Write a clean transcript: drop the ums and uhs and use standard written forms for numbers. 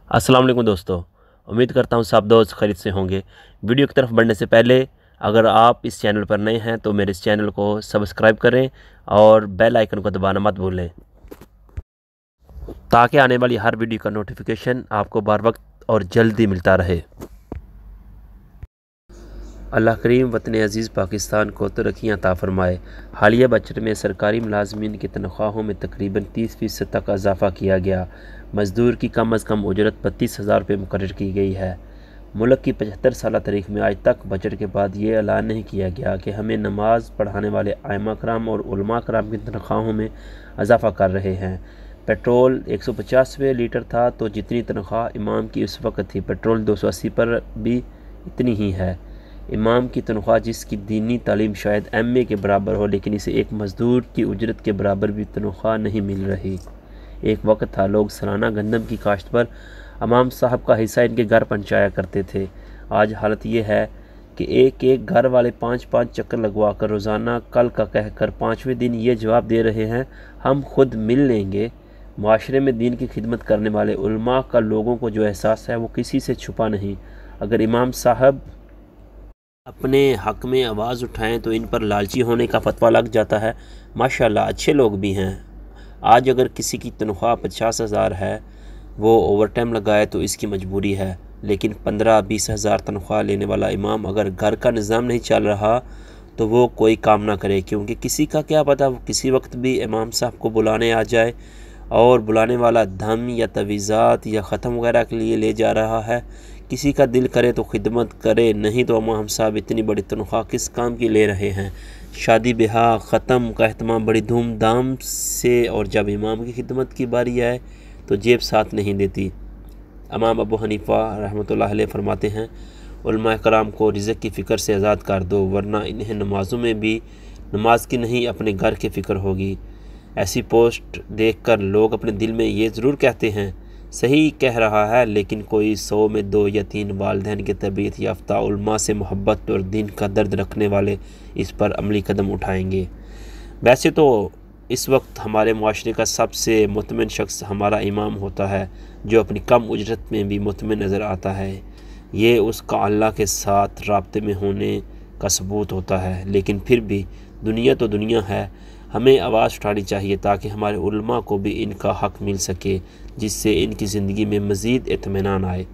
अस्सलाम वालेकुम दोस्तों, उम्मीद करता हूँ सब दोस्त खैरियत से होंगे। वीडियो की तरफ बढ़ने से पहले अगर आप इस चैनल पर नए हैं तो मेरे इस चैनल को सब्सक्राइब करें और बेल आइकन को दबाना मत भूलें ताकि आने वाली हर वीडियो का नोटिफिकेशन आपको बर वक्त और जल्दी मिलता रहे। अल्लाह करीम वतन अज़ीज़ पाकिस्तान को तरक्की अता फ़रमाए। हालिया बजट में सरकारी मुलाजमीन की तनख्वाहों में तकरीबन 30% तक इजाफ़ा किया गया। मज़दूर की कम अज़ कम उजरत 32,000 रुपये मुकर्रर की गई है। मुल्क की 75 साल तारीख में आज तक बजट के बाद ये ऐलान नहीं किया गया कि हमें नमाज पढ़ाने वाले आइमा कराम और उलमा कराम की तनख्वाहों में इजाफ़ा कर रहे हैं। पेट्रोल 150 रुपये लीटर था तो जितनी तनख्वाह इमाम की उस वक्त थी, पेट्रोल 280 पर भी इतनी ही है। इमाम की तनख्वाह जिसकी दीनी तालीम शायद MA के बराबर हो, लेकिन इसे एक मज़दूर की उजरत के बराबर भी तनख्वाह नहीं मिल रही। एक वक्त था लोग सालाना गंदम की काश्त पर इमाम साहब का हिस्सा इनके घर पहुँचाया करते थे। आज हालत ये है कि एक एक घर वाले 5-5 चक्कर लगवा कर रोज़ाना कल का कहकर 5वें दिन ये जवाब दे रहे हैं हम खुद मिल लेंगे। माशरे में दीन की खिदमत करने वाले उलमा का लोगों को जो एहसास है वो किसी से छुपा नहीं। अगर इमाम साहब अपने हक़ में आवाज़ उठाएं तो इन पर लालची होने का फतवा लग जाता है। माशाल्लाह अच्छे लोग भी हैं। आज अगर किसी की तनख्वाह 50,000 है, वो ओवर टाइम लगाए तो इसकी मजबूरी है, लेकिन 15-20 हज़ार तनख्वाह लेने वाला इमाम अगर घर का निज़ाम नहीं चल रहा तो वो कोई काम ना करे, क्योंकि किसी का क्या पता वो किसी वक्त भी इमाम साहब को बुलाने आ जाए और बुलाने वाला धम या तवीज़ात या ख़त्म वगैरह के लिए ले जा रहा है। किसी का दिल करे तो खिदमत करे, नहीं तो इमाम साहब इतनी बड़ी तनख्वाह किस काम की ले रहे हैं। शादी ब्याह ख़त्म का अहतमाम बड़ी धूमधाम से, और जब इमाम की खिदमत की बारी आए तो जेब साथ नहीं देती। इमाम अबू हनीफ़ा रहमतुल्लाह अलैह फरमाते हैं उलमा कराम को रिज़्क़ की फ़िक्र से आज़ाद कर दो, वरना इन्हें नमाज़ों में भी नमाज की नहीं अपने घर की फ़िक्र होगी। ऐसी पोस्ट देखकर लोग अपने दिल में ये ज़रूर कहते हैं सही कह रहा है, लेकिन कोई 100 में 2 या 3 वालिदैन के तरबियत याफ्ता उलमा से मोहब्बत और दीन का दर्द रखने वाले इस पर अमली कदम उठाएंगे। वैसे तो इस वक्त हमारे मुआशरे का सबसे मुतमिन शख्स हमारा इमाम होता है, जो अपनी कम उजरत में भी मुतमिन नज़र आता है। ये उसका अल्लाह के साथ राब्ते में होने का सबूत होता है। लेकिन फिर भी दुनिया तो दुनिया है, हमें आवाज़ उठानी चाहिए ताकि हमारे उलमा को भी इनका हक़ मिल सके, जिससे इनकी ज़िंदगी में मज़ीद इत्मीनान आए।